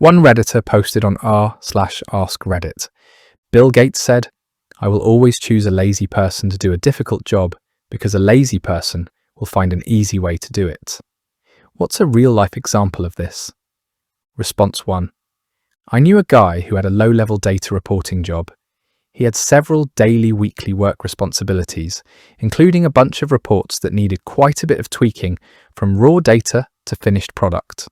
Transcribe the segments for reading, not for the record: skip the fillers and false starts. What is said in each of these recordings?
One Redditor posted on r/AskReddit. Bill Gates said, "I will always choose a lazy person to do a difficult job because a lazy person will find an easy way to do it." What's a real-life example of this? Response 1. I knew a guy who had a low-level data reporting job. He had several daily, weekly work responsibilities, including a bunch of reports that needed quite a bit of tweaking from raw data to finished product.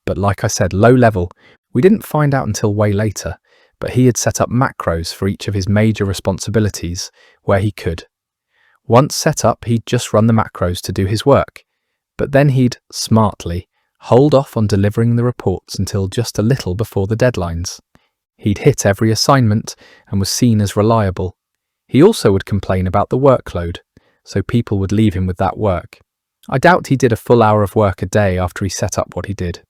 But like I said, low-level, we didn't find out until way later, but he had set up macros for each of his major responsibilities where he could. Once set up, he'd just run the macros to do his work, but then he'd, smartly, hold off on delivering the reports until just a little before the deadlines. He'd hit every assignment and was seen as reliable. He also would complain about the workload, so people would leave him with that work. I doubt he did a full hour of work a day after he set up what he did.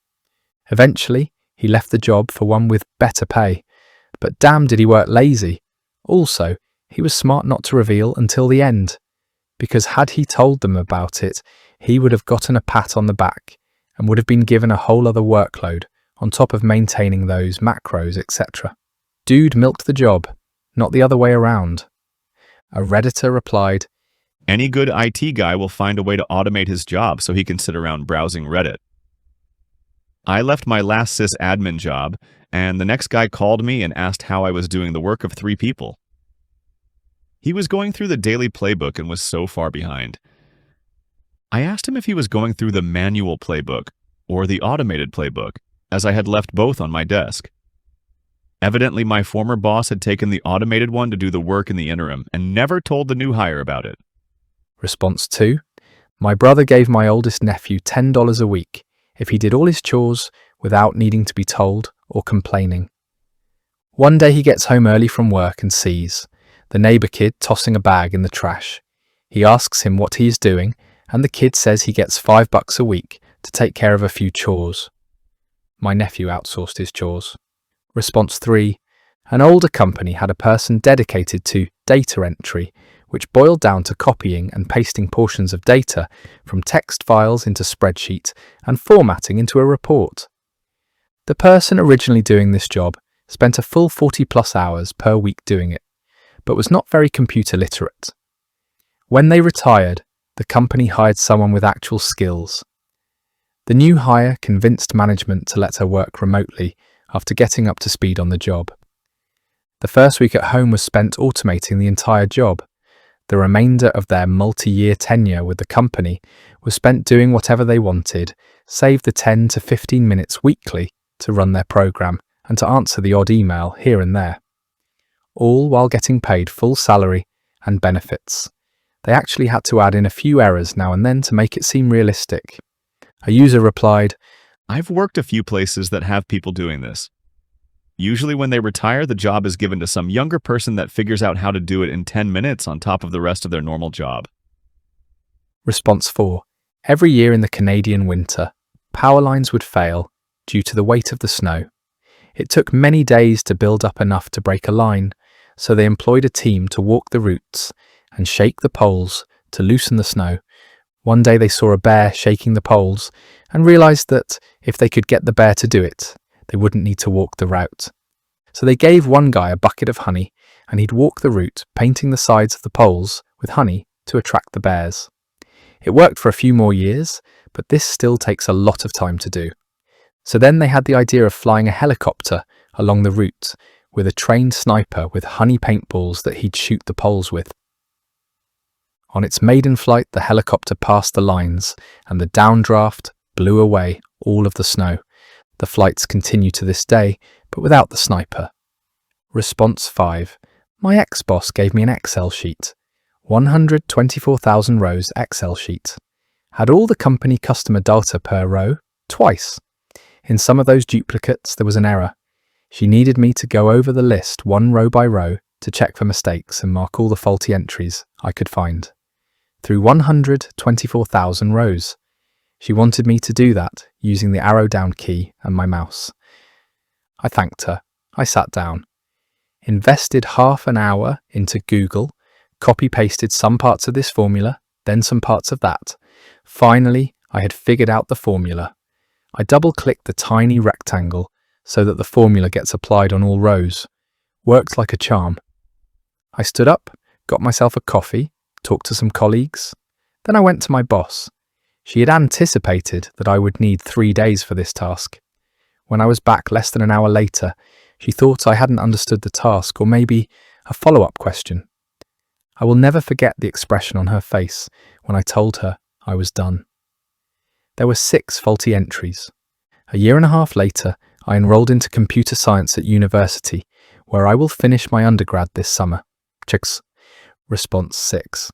Eventually, he left the job for one with better pay, but damn did he work lazy. Also, he was smart not to reveal until the end, because had he told them about it, he would have gotten a pat on the back and would have been given a whole other workload on top of maintaining those macros, etc. Dude milked the job, not the other way around. A Redditor replied, "Any good IT guy will find a way to automate his job so he can sit around browsing Reddit. I left my last sysadmin job, and the next guy called me and asked how I was doing the work of 3 people. He was going through the daily playbook and was so far behind. I asked him if he was going through the manual playbook or the automated playbook, as I had left both on my desk. Evidently, my former boss had taken the automated one to do the work in the interim and never told the new hire about it." Response 2. My brother gave my oldest nephew $10 a week if he did all his chores without needing to be told or complaining. One day he gets home early from work and sees the neighbor kid tossing a bag in the trash. He asks him what he is doing, and the kid says he gets $5 a week to take care of a few chores. My nephew outsourced his chores. Response 3. An older company had a person dedicated to data entry, which boiled down to copying and pasting portions of data from text files into spreadsheets and formatting into a report. The person originally doing this job spent a full 40+ hours per week doing it, but was not very computer literate. When they retired, the company hired someone with actual skills. The new hire convinced management to let her work remotely after getting up to speed on the job. The first week at home was spent automating the entire job. The remainder of their multi-year tenure with the company was spent doing whatever they wanted, save the 10 to 15 minutes weekly to run their program and to answer the odd email here and there. All while getting paid full salary and benefits. They actually had to add in a few errors now and then to make it seem realistic. A user replied, "I've worked a few places that have people doing this. Usually when they retire, the job is given to some younger person that figures out how to do it in 10 minutes on top of the rest of their normal job." Response 4. Every year in the Canadian winter, power lines would fail due to the weight of the snow. It took many days to build up enough to break a line, so they employed a team to walk the routes and shake the poles to loosen the snow. One day they saw a bear shaking the poles and realized that if they could get the bear to do it, they wouldn't need to walk the route. So they gave one guy a bucket of honey and he'd walk the route, painting the sides of the poles with honey to attract the bears. It worked for a few more years, but this still takes a lot of time to do. So then they had the idea of flying a helicopter along the route with a trained sniper with honey paintballs that he'd shoot the poles with. On its maiden flight, the helicopter passed the lines and the downdraft blew away all of the snow. The flights continue to this day, but without the sniper. Response 5. My ex-boss gave me an Excel sheet. 124,000 rows Excel sheet. Had all the company customer data per row, twice. In some of those duplicates, there was an error. She needed me to go over the list one row by row to check for mistakes and mark all the faulty entries I could find. Through 124,000 rows. She wanted me to do that using the arrow down key and my mouse. I thanked her. I sat down. Invested half an hour into Google, copy-pasted some parts of this formula, then some parts of that. Finally, I had figured out the formula. I double-clicked the tiny rectangle, so that the formula gets applied on all rows. Worked like a charm. I stood up, got myself a coffee, talked to some colleagues. Then I went to my boss. She had anticipated that I would need 3 days for this task. When I was back less than an hour later, she thought I hadn't understood the task, or maybe a follow-up question. I will never forget the expression on her face when I told her I was done. There were 6 faulty entries. A year and a half later, I enrolled into computer science at university, where I will finish my undergrad this summer. Chicks. Response 6.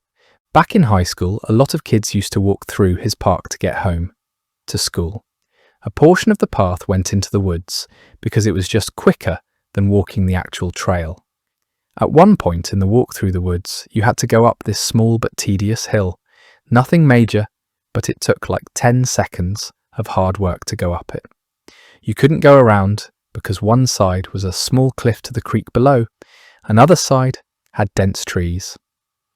Back in high school, a lot of kids used to walk through his park to get home, to school. A portion of the path went into the woods because it was just quicker than walking the actual trail. At one point in the walk through the woods, you had to go up this small but tedious hill. Nothing major, but it took like 10 seconds of hard work to go up it. You couldn't go around because one side was a small cliff to the creek below, another side had dense trees.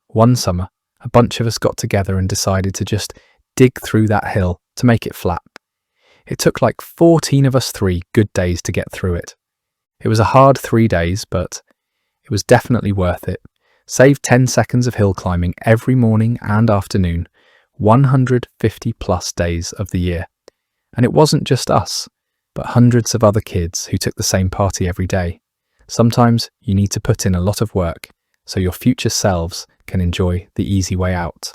One summer, a bunch of us got together and decided to just dig through that hill to make it flat. It took like 14 of us 3 good days to get through it. It was a hard 3 days, but it was definitely worth it. Saved 10 seconds of hill climbing every morning and afternoon, 150 plus days of the year. And it wasn't just us, but hundreds of other kids who took the same party every day. Sometimes you need to put in a lot of work so your future selves can enjoy the easy way out.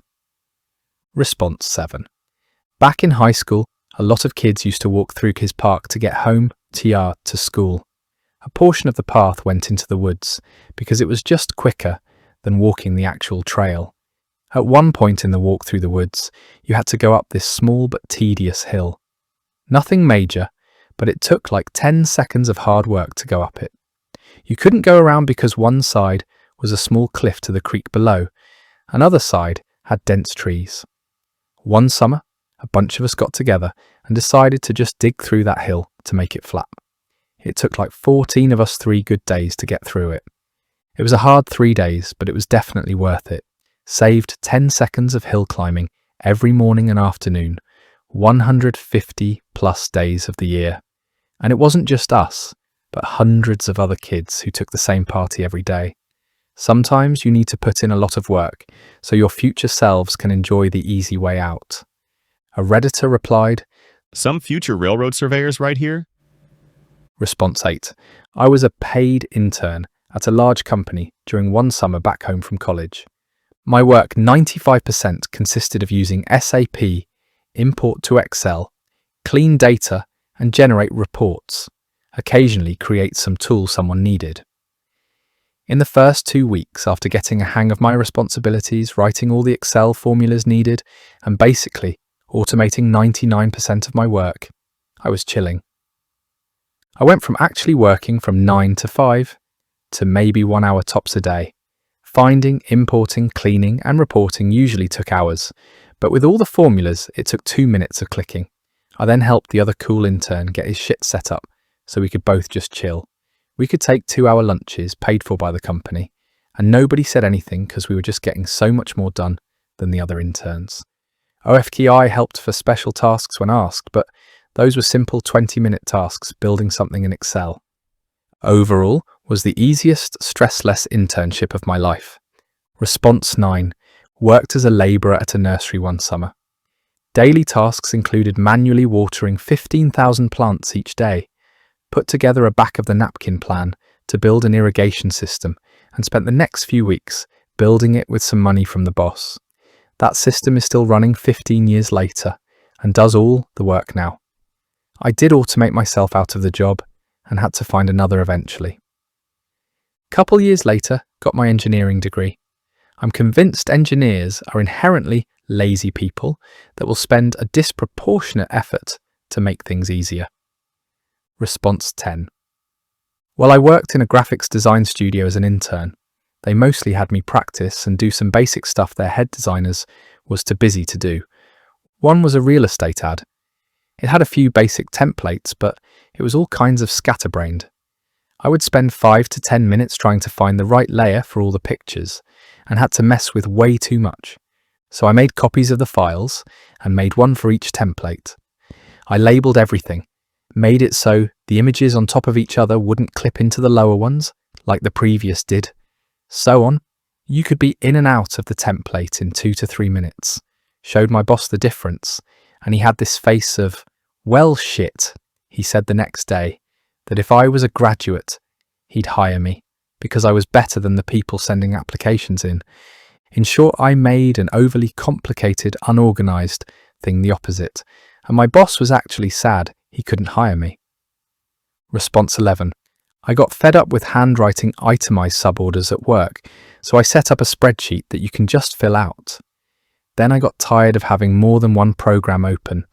Response 7. Back in high school, a lot of kids used to walk through his park to get home, to school. A portion of the path went into the woods because it was just quicker than walking the actual trail. At one point in the walk through the woods, you had to go up this small but tedious hill. Nothing major, but it took like 10 seconds of hard work to go up it. You couldn't go around because one side was a small cliff to the creek below, another side had dense trees. One summer, a bunch of us got together and decided to just dig through that hill to make it flat. It took like 14 of us 3 good days to get through it. It was a hard 3 days, but it was definitely worth it. Saved 10 seconds of hill climbing every morning and afternoon, 150 plus days of the year. And it wasn't just us, but hundreds of other kids who took the same party every day. Sometimes you need to put in a lot of work so your future selves can enjoy the easy way out. A Redditor replied, Some future railroad surveyors right here? Response 8. I was a paid intern at a large company during one summer back home from college. My work 95% consisted of using SAP, import to Excel, clean data, and generate reports, occasionally create some tool someone needed. In the first 2 weeks after getting a hang of my responsibilities, writing all the Excel formulas needed, and basically automating 99% of my work, I was chilling. I went from actually working from 9 to 5 to maybe 1 hour tops a day. Finding, importing, cleaning, and reporting usually took hours, but with all the formulas, it took 2 minutes of clicking. I then helped the other cool intern get his shit set up so we could both just chill. We could take 2-hour lunches paid for by the company, and nobody said anything because we were just getting so much more done than the other interns. OFTI helped for special tasks when asked, but those were simple 20-minute tasks building something in Excel. Overall, was the easiest, stress-less internship of my life. Response 9. Worked as a labourer at a nursery one summer. Daily tasks included manually watering 15,000 plants each day, put together a back-of-the-napkin plan to build an irrigation system, and spent the next few weeks building it with some money from the boss. That system is still running 15 years later and does all the work now. I did automate myself out of the job and had to find another eventually. Couple years later, got my engineering degree. I'm convinced engineers are inherently lazy people that will spend a disproportionate effort to make things easier. Response 10. While I worked in a graphics design studio as an intern, they mostly had me practice and do some basic stuff their head designers was too busy to do. One was a real estate ad. It had a few basic templates, but it was all kinds of scatterbrained. I would spend 5 to 10 minutes trying to find the right layer for all the pictures and had to mess with way too much. So I made copies of the files and made one for each template. I labelled everything, made it so the images on top of each other wouldn't clip into the lower ones like the previous did. So on, you could be in and out of the template in 2 to 3 minutes. Showed my boss the difference, and he had this face of, well shit, he said the next day, that if I was a graduate, he'd hire me, because I was better than the people sending applications in. In short, I made an overly complicated, unorganised thing the opposite, and my boss was actually sad he couldn't hire me. Response 11. I got fed up with handwriting itemised suborders at work, so I set up a spreadsheet that you can just fill out. Then I got tired of having more than one program open,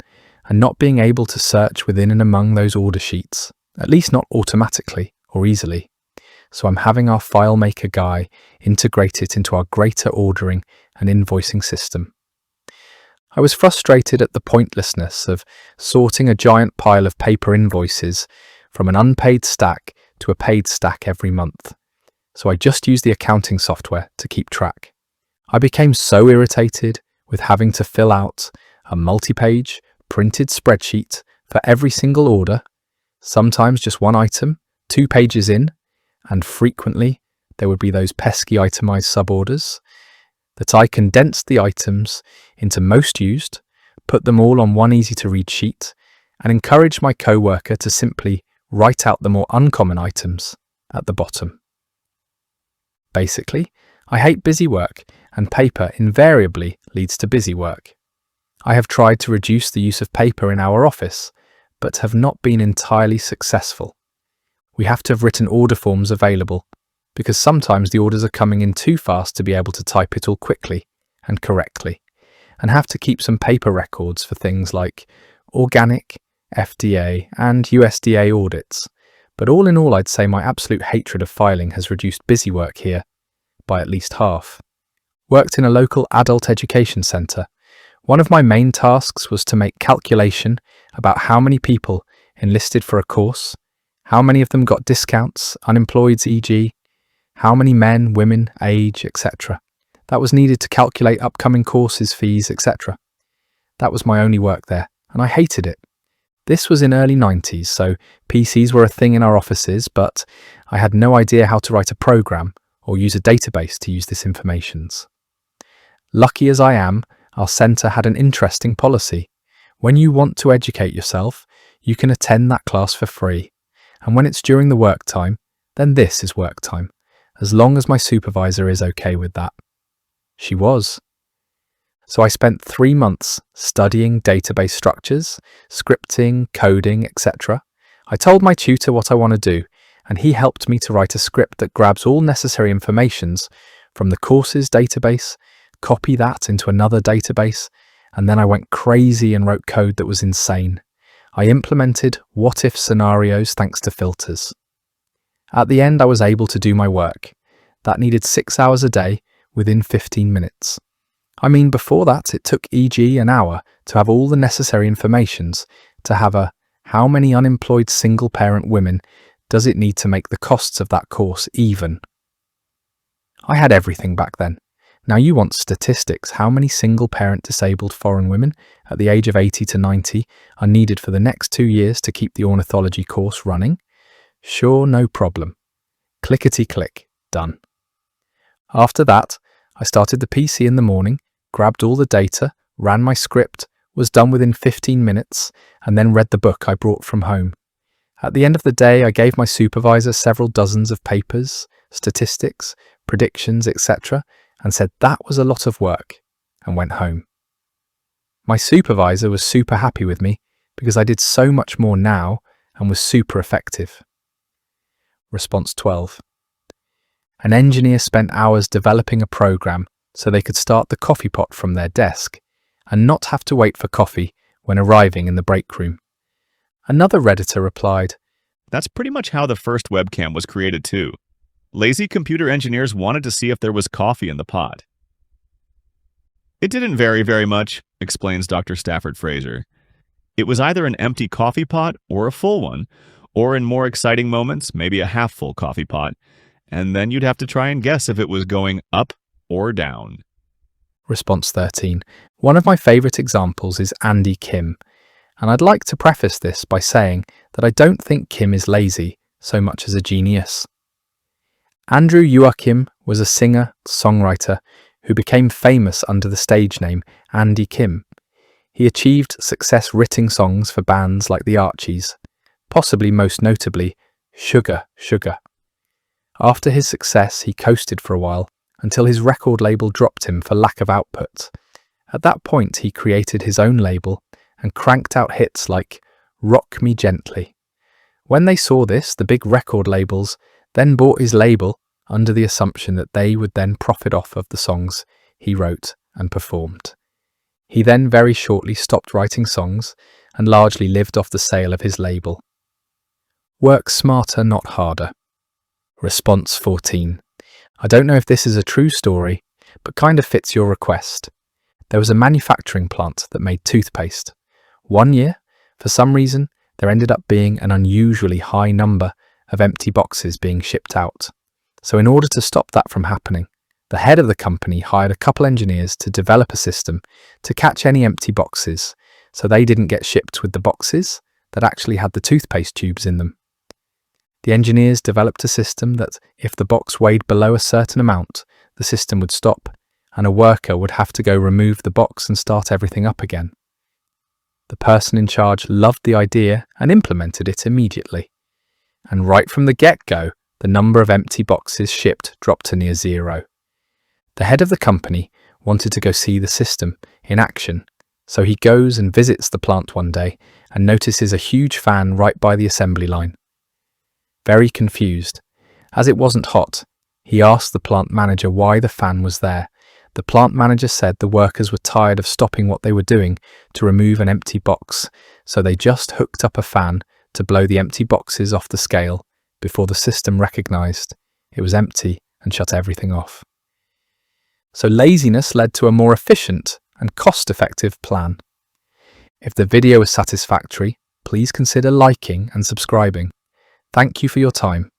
and not being able to search within and among those order sheets, at least not automatically or easily. So I'm having our FileMaker guy integrate it into our greater ordering and invoicing system. I was frustrated at the pointlessness of sorting a giant pile of paper invoices from an unpaid stack to a paid stack every month, so I just used the accounting software to keep track. I became so irritated with having to fill out a multi-page printed spreadsheet for every single order, sometimes just one item, 2 pages in, and frequently there would be those pesky itemized suborders, that I condensed the items into most used, put them all on one easy-to-read sheet, and encouraged my co-worker to simply write out the more uncommon items at the bottom. Basically, I hate busy work, and paper invariably leads to busy work. I have tried to reduce the use of paper in our office, but have not been entirely successful. We have to have written order forms available, because sometimes the orders are coming in too fast to be able to type it all quickly and correctly, and have to keep some paper records for things like organic, FDA and USDA audits. But all in all, I'd say my absolute hatred of filing has reduced busy work here by at least half. Worked in a local adult education centre. One of my main tasks was to make calculation about how many people enlisted for a course, how many of them got discounts, unemployeds e.g., how many men, women, age, etc. That was needed to calculate upcoming courses, fees, etc. That was my only work there, and I hated it. This was in early 90s, so PCs were a thing in our offices, but I had no idea how to write a program or use a database to use this information. Lucky as I am, our centre had an interesting policy. When you want to educate yourself, you can attend that class for free. And when it's during the work time, then this is work time, as long as my supervisor is okay with that. She was. So I spent 3 months studying database structures, scripting, coding, etc. I told my tutor what I want to do, and he helped me to write a script that grabs all necessary informations from the courses database, copy that into another database, and then I went crazy and wrote code that was insane. I implemented what-if scenarios thanks to filters. At the end, I was able to do my work. That needed 6 hours a day within 15 minutes. I mean, before that, it took e.g. an hour to have all the necessary informations to have a how many unemployed single-parent women does it need to make the costs of that course even? I had everything back then. Now you want statistics. How many single-parent disabled foreign women at the age of 80 to 90 are needed for the next 2 years to keep the ornithology course running? Sure, no problem. Clickety-click, done. After that, I started the PC in the morning, grabbed all the data, ran my script, was done within 15 minutes, and then read the book I brought from home. At the end of the day, I gave my supervisor several dozens of papers, statistics, predictions, etc., and said that was a lot of work, and went home. My supervisor was super happy with me because I did so much more now and was super effective. Response 12. An engineer spent hours developing a program so they could start the coffee pot from their desk and not have to wait for coffee when arriving in the break room. Another Redditor replied, That's pretty much how the first webcam was created too. Lazy computer engineers wanted to see if there was coffee in the pot. It didn't vary very much, explains Dr. Stafford Fraser. It was either an empty coffee pot or a full one, or in more exciting moments, maybe a half-full coffee pot, and then you'd have to try and guess if it was going up or down. Response 13. One of my favourite examples is Andy Kim. And I'd like to preface this by saying that I don't think Kim is lazy so much as a genius. Andrew Joachim was a singer-songwriter who became famous under the stage name Andy Kim. He achieved success writing songs for bands like the Archies, possibly most notably Sugar Sugar. After his success, he coasted for a while until his record label dropped him for lack of output. At that point, he created his own label and cranked out hits like Rock Me Gently. When they saw this, the big record labels then bought his label under the assumption that they would then profit off of the songs he wrote and performed. He then very shortly stopped writing songs and largely lived off the sale of his label. Work smarter, not harder. Response 14. I don't know if this is a true story, but kind of fits your request. There was a manufacturing plant that made toothpaste. One year, for some reason, there ended up being an unusually high number of empty boxes being shipped out. So in order to stop that from happening, the head of the company hired a couple engineers to develop a system to catch any empty boxes so they didn't get shipped with the boxes that actually had the toothpaste tubes in them. The engineers developed a system that if the box weighed below a certain amount, the system would stop and a worker would have to go remove the box and start everything up again. The person in charge loved the idea and implemented it immediately. And right from the get-go, the number of empty boxes shipped dropped to near zero. The head of the company wanted to go see the system in action, so he goes and visits the plant one day and notices a huge fan right by the assembly line. Very confused, as it wasn't hot, he asked the plant manager why the fan was there. The plant manager said the workers were tired of stopping what they were doing to remove an empty box, so they just hooked up a fan to blow the empty boxes off the scale before the system recognized it was empty and shut everything off. So laziness led to a more efficient and cost-effective plan. If the video was satisfactory, please consider liking and subscribing. Thank you for your time.